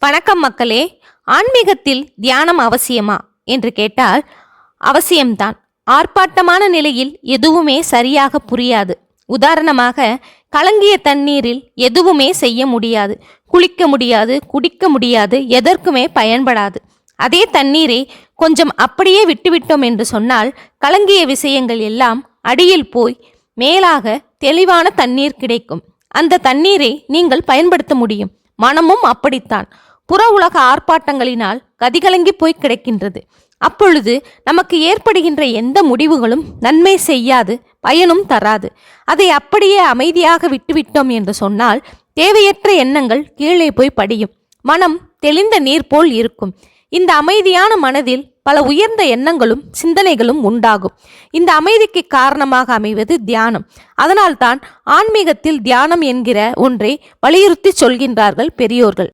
வணக்கம் மக்களே. ஆன்மீகத்தில் தியானம் அவசியமா என்று கேட்டால் அவசியம்தான். ஆர்ப்பாட்டமான நிலையில் எதுவுமே சரியாக புரியாது. உதாரணமாக, கலங்கிய தண்ணீரில் எதுவுமே செய்ய முடியாது, குளிக்க முடியாது, குடிக்க முடியாது, எதற்குமே பயன்படாது. அதே தண்ணீரை கொஞ்சம் அப்படியே விட்டுவிட்டோம் என்று சொன்னால் கலங்கிய விஷயங்கள் எல்லாம் அடியில் போய் மேலாக தெளிவான தண்ணீர் கிடைக்கும். அந்த தண்ணீரை நீங்கள் பயன்படுத்த முடியும். மனமும் அப்படித்தான். புற உலக ஆர்ப்பாட்டங்களினால் கதிகலங்கி போய் கிடக்கின்றது. அப்பொழுது நமக்கு ஏற்படுகின்ற எந்த முடிவுகளும் நன்மை செய்யாது, பயனும் தராது. அதை அப்படியே அமைதியாக விட்டுவிட்டோம் என்று சொன்னால் தேவையற்ற எண்ணங்கள் கீழே போய் படியும். மனம் தெளிந்த நீர் போல் இருக்கும். இந்த அமைதியான மனதில் பல உயர்ந்த எண்ணங்களும் சிந்தனைகளும் உண்டாகும். இந்த அமைதிக்கு காரணமாக அமைவது தியானம். அதனால்தான் ஆன்மீகத்தில் தியானம் என்கிற ஒன்றை வலியுறுத்தி சொல்கின்றார்கள் பெரியோர்கள்.